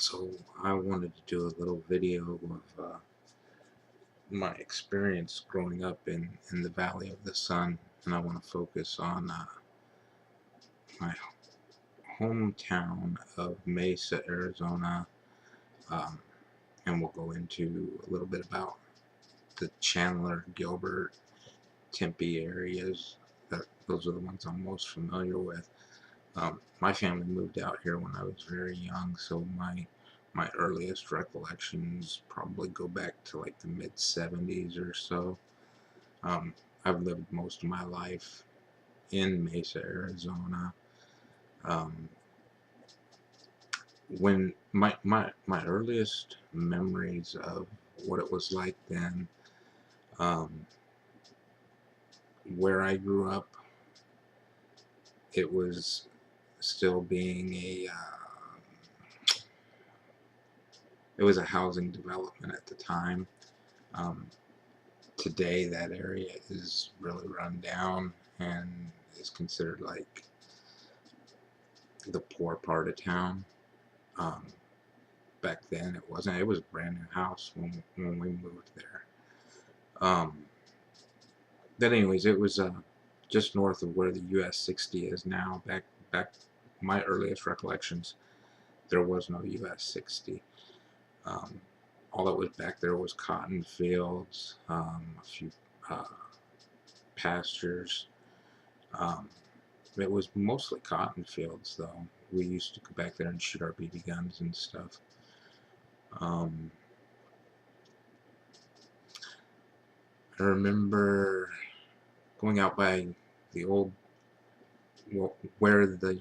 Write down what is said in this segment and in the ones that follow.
So I wanted to do a little video of my experience growing up in the Valley of the Sun, and I want to focus on my hometown of Mesa, Arizona, um, and we'll go into a little bit about the Chandler, Gilbert, Tempe areas. Those are the ones I'm most familiar with. My family moved out here when I was very young, so my earliest recollections probably go back to like the mid 70s or so. Um, I've lived most of my life in Mesa, Arizona. Um, when my earliest memories of what it was like then, um, where I grew up, it was still being it was a housing development at the time. Um, Today that area is really run down and is considered like the poor part of town. Um, Back then it wasn't. It was a brand new house when we moved there. Um, but anyways, it was just north of where the US 60 is now. Back my earliest recollections, there was no US 60. Um, all that was back there was cotton fields, a few uh, pastures. Um, It was mostly cotton fields, though. We used to go back there and shoot our BB guns and stuff. Um, I remember going out by the old where the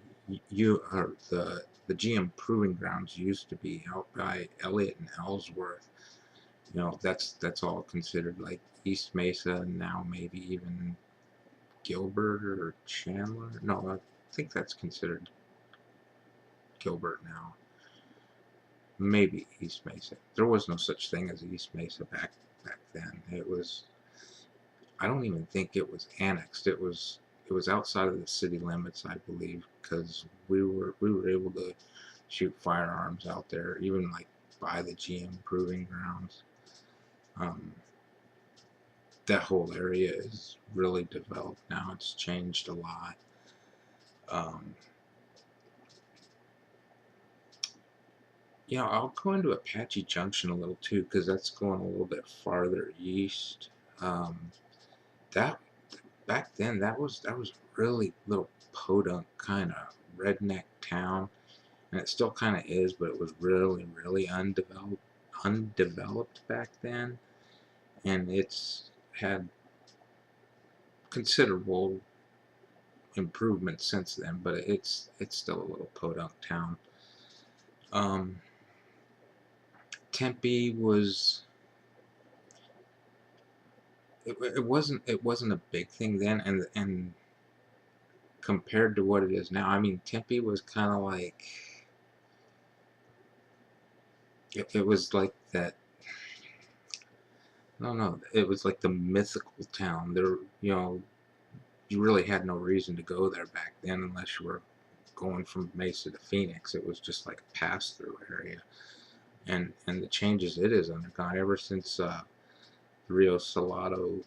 GM proving grounds used to be, out by Elliott and Ellsworth. That's all considered like East Mesa, and now maybe even Gilbert or Chandler. No, I think that's considered Gilbert now. Maybe East Mesa. There was no such thing as East Mesa back then. It was, I don't even think it was annexed. It was outside of the city limits, I believe, because we were able to shoot firearms out there, even like by the GM proving grounds. Um, that whole area is really developed now. It's changed a lot. Um, I'll go into Apache Junction a little too, because that's going a little bit farther east. Um, that Back then, that was really little podunk kind of redneck town, and it still kind of is, but it was really undeveloped back then, and it's had considerable improvement since then, but it's still a little podunk town. Um, Tempe was it wasn't a big thing then, and compared to what it is now, I mean Tempe was kind of like it was like that. No, no, it was like the mythical town. You really had no reason to go there back then unless you were going from Mesa to Phoenix. It was just like a pass-through area. And the changes it has undergone ever since Rio Salado,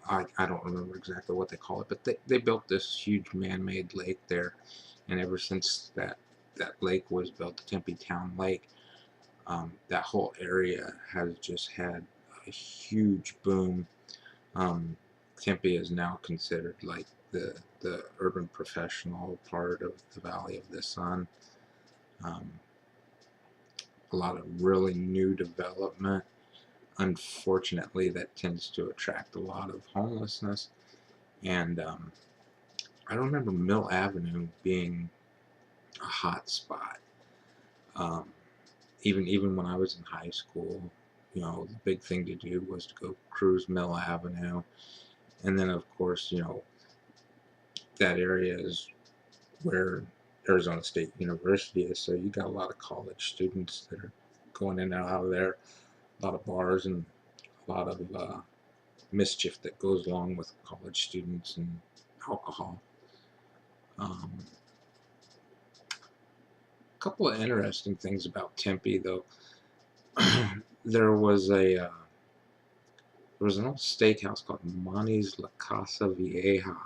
I don't remember exactly what they call it, but they built this huge man-made lake there, and ever since that lake was built, the Tempe Town Lake, that whole area has just had a huge boom. Um, Tempe is now considered like the urban professional part of the Valley of the Sun. Um, a lot of really new development. Unfortunately, that tends to attract a lot of homelessness. And I remember Mill Avenue being a hot spot. Um, even when I was in high school, the big thing to do was to go cruise Mill Avenue. And then, of course, that area is where Arizona State University is, so you got a lot of college students that are going in and out of there, a lot of bars and a lot of mischief that goes along with college students and alcohol. Um, couple of interesting things about Tempe, though. there was a there was an old steakhouse called Monty's La Casa Vieja.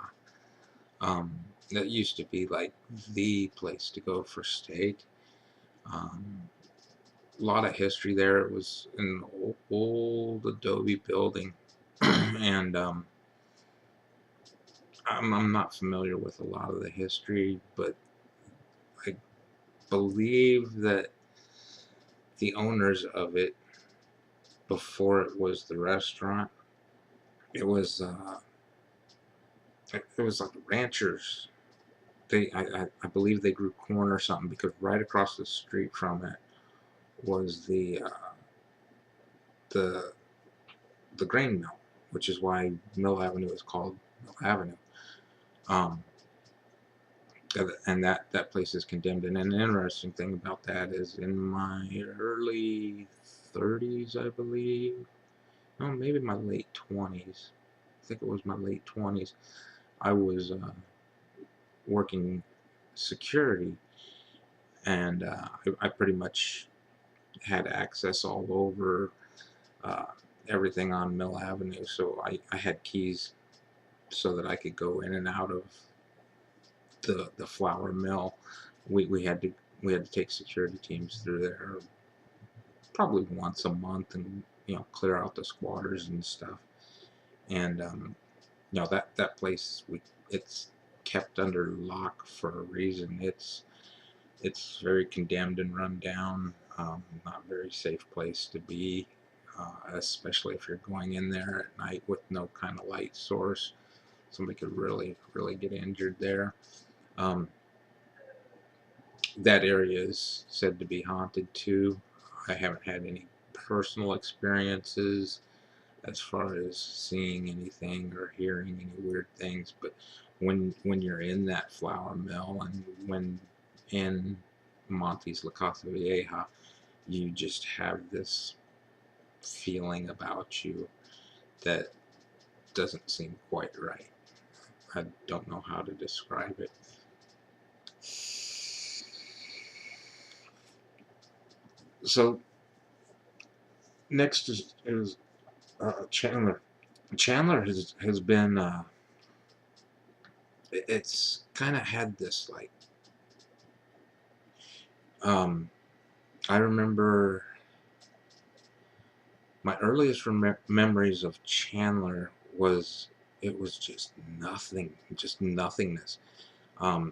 Um, that used to be like the place to go for steak. Um, a lot of history there. It was an old adobe building, and I'm not familiar with a lot of the history, but I believe that the owners of it, before it was the restaurant, it was it was like ranchers. I believe they grew corn or something, because right across the street from it was the the grain mill, which is why Mill Avenue is called Mill Avenue. Um, and that place is condemned. And an interesting thing about that is, in my early 30s, I believe, no, maybe my late 20s. I think it was my late 20s. I was working security, and I pretty much had access all over uh, everything on Mill Avenue. So I had keys so that I could go in and out of the flour mill. We had to take security teams through there probably once a month, and clear out the squatters and stuff. And that place, it's kept under lock for a reason. It's very condemned and run down. Not a very safe place to be, especially if you're going in there at night with no kind of light source. Somebody could really get injured there. Um, that area is said to be haunted too. I haven't had any personal experiences as far as seeing anything or hearing any weird things, but when you're in that flour mill, and when in Monty's La Casa Vieja, you just have this feeling about you that doesn't seem quite right. I don't know how to describe it. So next is Chandler. Chandler has been it's kind of had this, like, um, I remember my earliest memories of Chandler was, it was just nothing, just nothingness.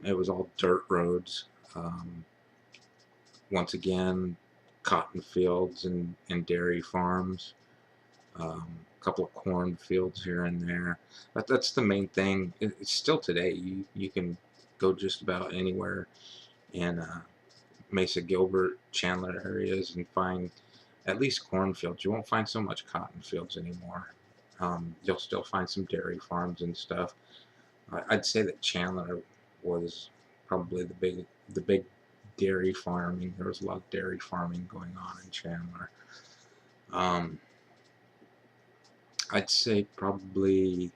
It was all dirt roads. Um, Once again, cotton fields and dairy farms. A couple of cornfields here and there. That's the main thing. It's still today. You can go just about anywhere in Mesa, Gilbert, Chandler areas and find at least cornfields. You won't find so much cotton fields anymore. You'll still find some dairy farms and stuff. I'd say that Chandler was probably the big dairy farming. There was a lot of dairy farming going on in Chandler. Um, I'd say probably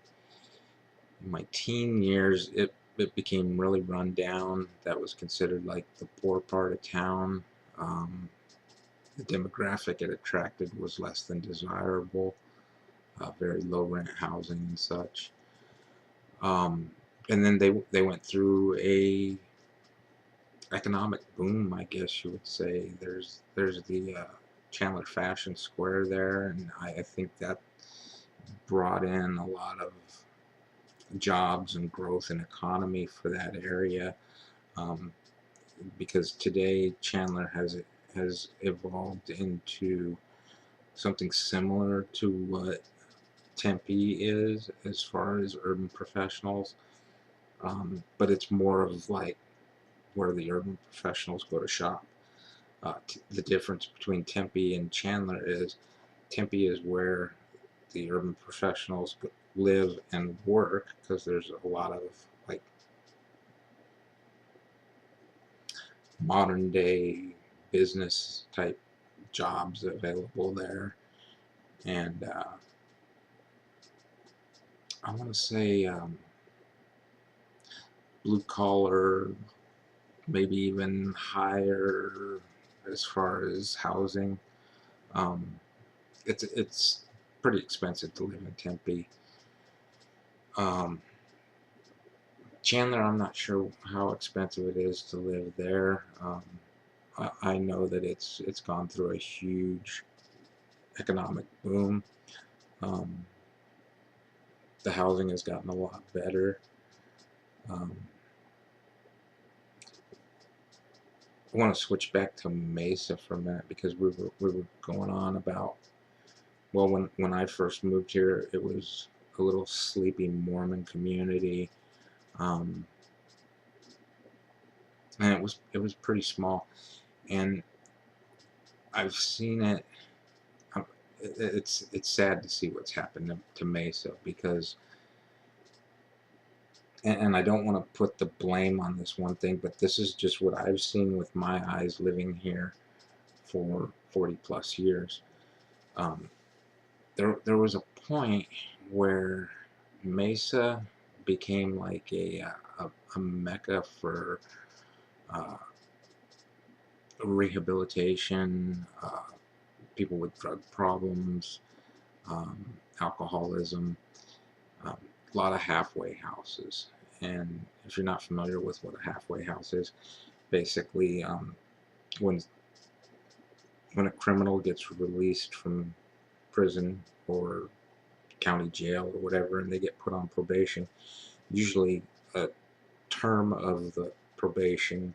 in my teen years, it became really run down. That was considered like the poor part of town. Um, the demographic it attracted was less than desirable. Very low rent housing and such. Um, and then they went through a economic boom, I guess you would say. There's the Chandler Fashion Square there, and I think that brought in a lot of jobs and growth and economy for that area. Um, because today Chandler has evolved into something similar to what Tempe is as far as urban professionals, but it's more of like where the urban professionals go to shop. The difference between Tempe and Chandler is Tempe is where the urban professionals live and work, because there's a lot of like modern day business type jobs available there, and I want to say blue collar maybe even higher as far as housing. Um, it's pretty expensive to live in Tempe. Um, Chandler, I'm not sure how expensive it is to live there. I know that it's gone through a huge economic boom. Um, the housing has gotten a lot better. Um, I want to switch back to Mesa for a minute because we were going on about, well, when I first moved here, it was a little sleepy Mormon community, um, and it was pretty small, and I've seen it. um, it's sad to see what's happened to Mesa because, and I don't want to put the blame on this one thing, but this is just what I've seen with my eyes living here for 40 plus years. Um, there was a point where Mesa became like a mecca for uh, rehabilitation, people with drug problems, um, alcoholism, a lot of halfway houses. And if you're not familiar with what a halfway house is, basically when when a criminal gets released from prison or county jail or whatever, and they get put on probation, usually a term of the probation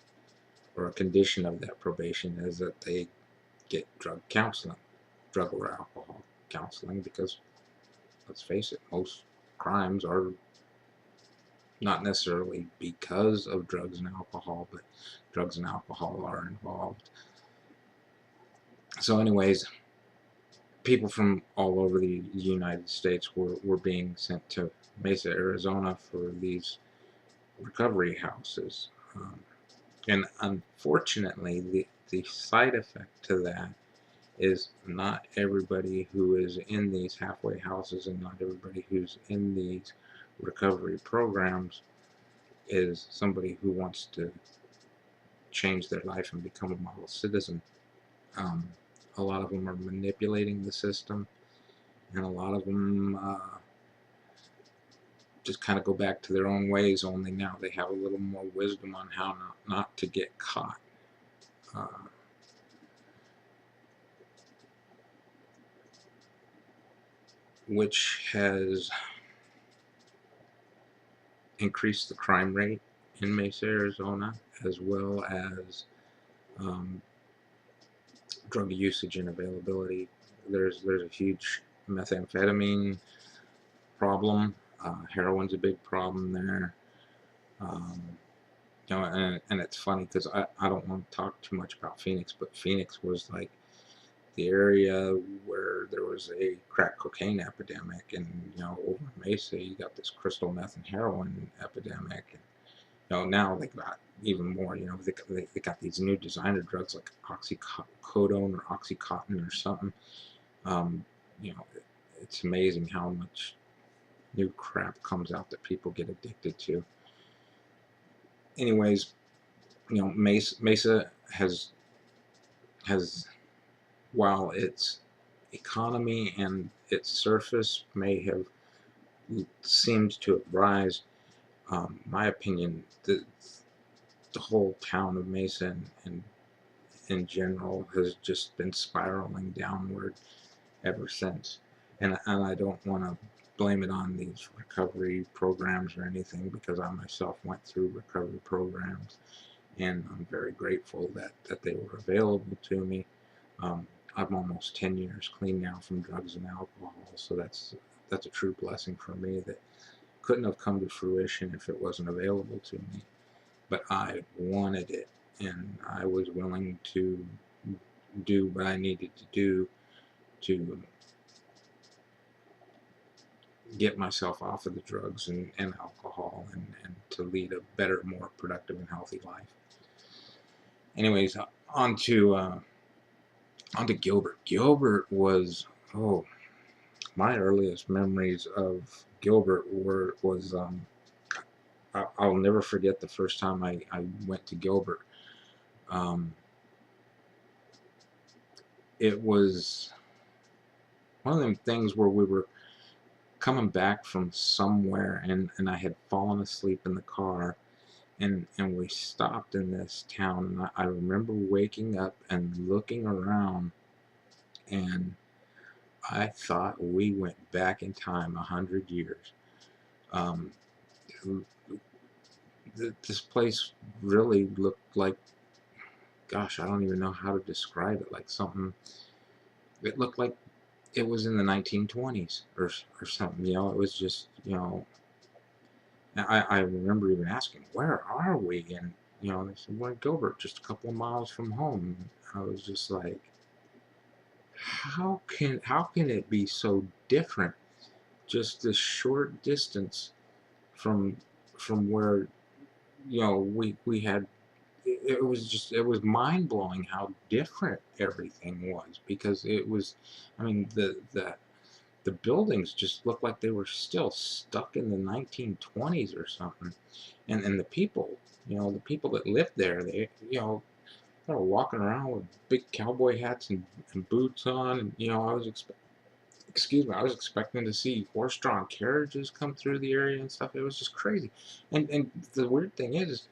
or a condition of that probation is that they get drug counseling, drug or alcohol counseling, because let's face it, most crimes are not necessarily because of drugs and alcohol, but drugs and alcohol are involved. So anyways, people from all over the United States were being sent to Mesa, Arizona for these recovery houses. And unfortunately, the side effect to that is not everybody who is in these halfway houses and not everybody who's in these recovery programs is somebody who wants to change their life and become a model citizen. Um, a lot of them are manipulating the system, and a lot of them just kind of go back to their own ways, only now they have a little more wisdom on how not to get caught. Uh, which has increased the crime rate in Mesa, Arizona, as well as um, drug usage and availability. There's a huge methamphetamine problem. Heroin's a big problem there. Um, and it's funny because I don't want to talk too much about Phoenix, but Phoenix was like the area where there was a crack cocaine epidemic, and over Mesa you got this crystal meth and heroin epidemic, and now they got even more. They got these new designer drugs like oxycodone or oxycontin or something. Um, you know, it's amazing how much new crap comes out that people get addicted to. Anyways, Mesa has while its economy and its surface may have seemed to have rise, my opinion, the whole town of Mesa and in general has just been spiraling downward ever since. And I don't want to blame it on these recovery programs or anything, because I myself went through recovery programs, and I'm very grateful that they were available to me. Um, I'm almost 10 years clean now from drugs and alcohol, so that's a true blessing for me that couldn't have come to fruition if it wasn't available to me. But I wanted it, and I was willing to do what I needed to do to get myself off of the drugs and alcohol, and to lead a better, more productive and healthy life. Anyways, on to Gilbert. Gilbert was, oh, my earliest memories of Gilbert was I'll never forget the first time I went to Gilbert. Um, it was one of them things where we were coming back from somewhere, and I had fallen asleep in the car, and we stopped in this town, and I remember waking up and looking around, and I thought we went back in time 100 years. Um, this place really looked like, gosh, I don't even know how to describe it. Like something. It looked like it was in the 1920s or something. It was just, I remember even asking, where are we? And, they said, we're in Gilbert, just a couple of miles from home. I was just like, how can it be so different? Just this short distance from where, we had. It was mind blowing how different everything was, because it was, I mean, the buildings just looked like they were still stuck in the 1920s or something. And the people, the people that lived there, they were walking around with big cowboy hats and boots on. And, I was expecting to see horse-drawn carriages come through the area and stuff. It was just crazy. And the weird thing is,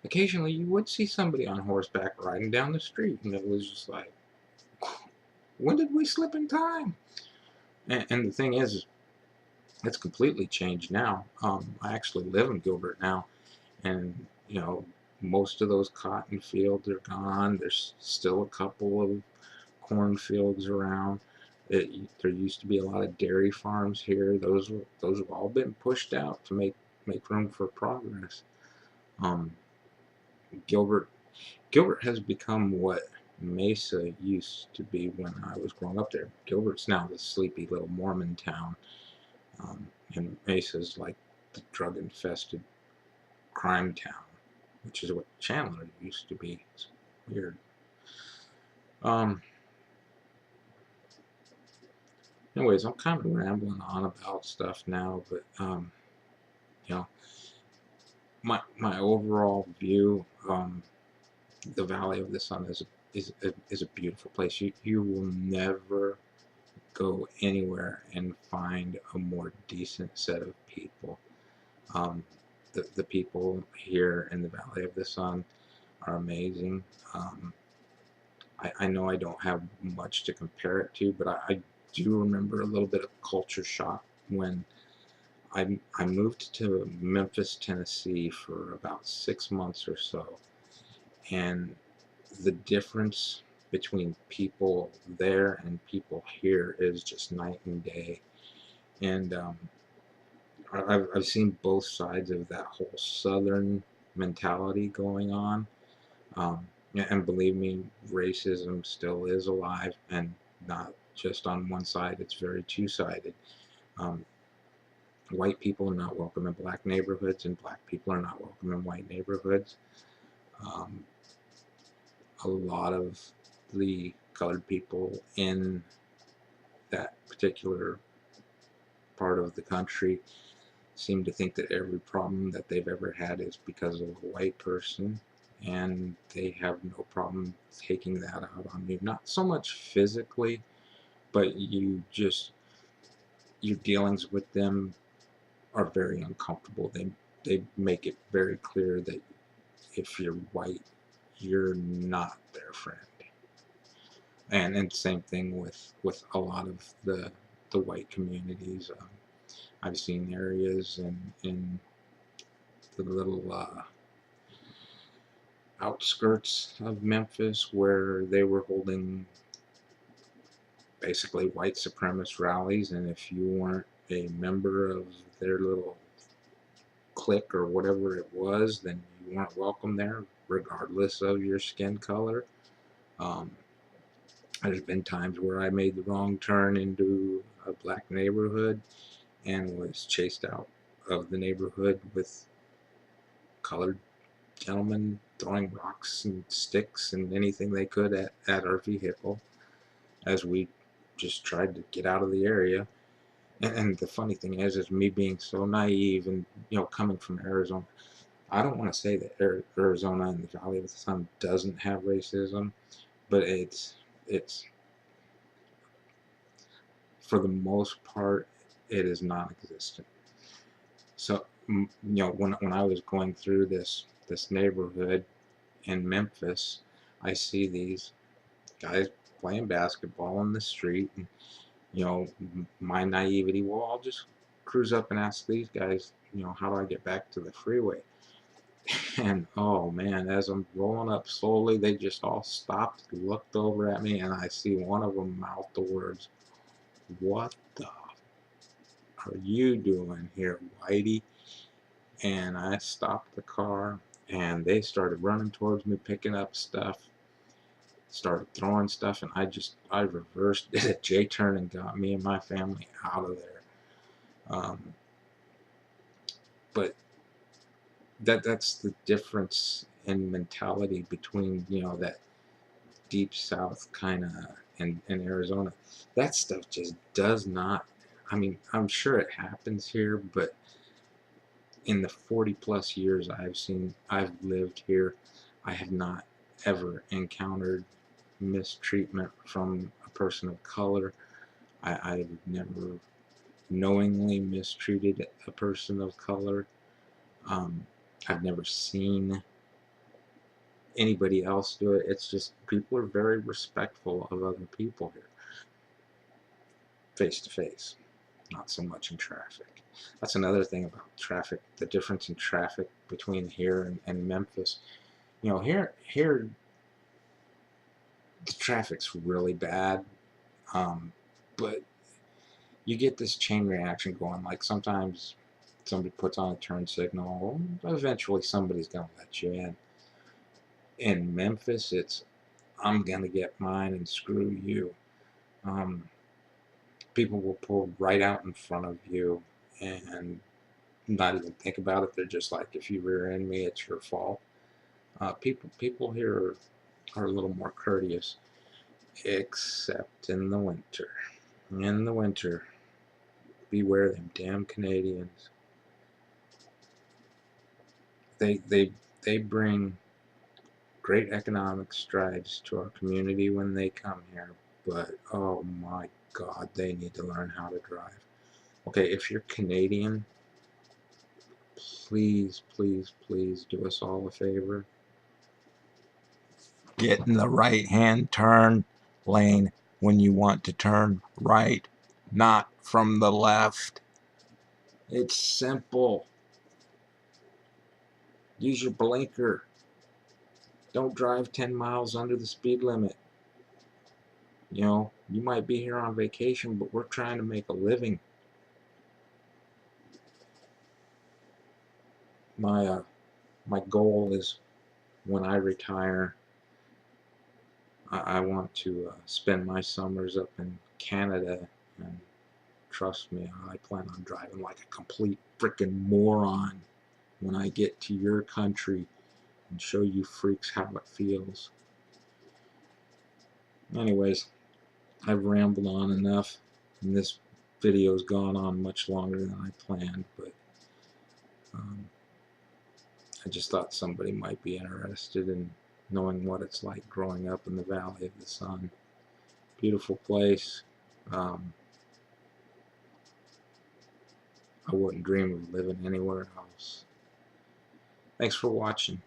occasionally you would see somebody on horseback riding down the street, and it was just like, when did we slip in time? And the thing is, it's completely changed now. I actually live in Gilbert now, and most of those cotton fields are gone. There's still a couple of cornfields around. There used to be a lot of dairy farms here. Those have all been pushed out to make room for progress. Um, Gilbert Gilbert has become what Mesa used to be when I was growing up there. Gilbert's now the sleepy little Mormon town, and Mesa's like the drug-infested crime town, which is what Chandler used to be. It's weird. Um, Anyways, I'm kind of rambling on about stuff now, but you know, my overall view, the Valley of the Sun is a beautiful place. You will never go anywhere and find a more decent set of people. Um, the people here in the Valley of the Sun are amazing. I know I don't have much to compare it to, but I do remember a little bit of culture shock when I moved to Memphis, Tennessee for about 6 months or so, and the difference between people there and people here is just night and day. And I've seen both sides of that whole Southern mentality going on. And believe me, racism still is alive, and not just on one side. It's very two-sided. Um, White people are not welcome in black neighborhoods, and black people are not welcome in white neighborhoods. Um, a lot of the colored people in that particular part of the country seem to think that every problem that they've ever had is because of a white person, and they have no problem taking that out on you. Not so much physically, but your dealings with them are very uncomfortable. They make it very clear that if you're white, you're not their friend. And same thing with a lot of the white communities. I've seen areas in the little outskirts of Memphis where they were holding basically white supremacist rallies, and if you weren't a member of their little clique or whatever it was, then you weren't welcome there, regardless of your skin color. Um, there's been times where I made the wrong turn into a black neighborhood and was chased out of the neighborhood with colored gentlemen throwing rocks and sticks and anything they could at our vehicle as we just tried to get out of the area. And the funny thing is me being so naive and coming from Arizona, I don't want to say that Arizona and the Valley of the Sun doesn't have racism, but it's for the most part it is non-existent. So when I was going through this neighborhood in Memphis, I see these guys playing basketball in the street, and my naivety, well, I'll just cruise up and ask these guys, how do I get back to the freeway? And oh man, as I'm rolling up slowly, they just all stopped, looked over at me, and I see one of them mouth the words, "What the are you doing here, Whitey?" And I stopped the car, and they started running towards me, picking up stuff, started throwing stuff, and I reversed, did a J-turn, and got me and my family out of there. But that's the difference in mentality between that deep south kind of and Arizona. That stuff just does not. I mean, I'm sure it happens here, but in the 40 plus years I've lived here, I have not ever encountered mistreatment from a person of color. I've never knowingly mistreated a person of color. Um, I've never seen anybody else do it. It's just people are very respectful of other people here, face to face, not so much in traffic. That's another thing about traffic, the difference in traffic between here and Memphis. Here the traffic's really bad, but you get this chain reaction going. Like sometimes somebody puts on a turn signal, eventually somebody's gonna let you in. In Memphis, it's I'm gonna get mine and screw you. Um, People will pull right out in front of you and not even think about it. They're just like, if you rear end me, it's your fault. People here are a little more courteous, except in the winter. In the winter, beware them damn Canadians. They bring great economic strides to our community when they come here, but oh my God, they need to learn how to drive. Okay, if you're Canadian, please, please, please do us all a favor. Get in the right-hand turn lane when you want to turn right, not from the left. It's simple. Use your blinker. Don't drive 10 miles under the speed limit. You might be here on vacation, but we're trying to make a living. My goal is when I retire, I want to spend my summers up in Canada, and trust me, I plan on driving like a complete freaking moron when I get to your country and show you freaks how it feels. Anyways, I've rambled on enough, and this video's gone on much longer than I planned, but I just thought somebody might be interested in knowing what it's like growing up in the Valley of the Sun. Beautiful place. I wouldn't dream of living anywhere else. Thanks for watching.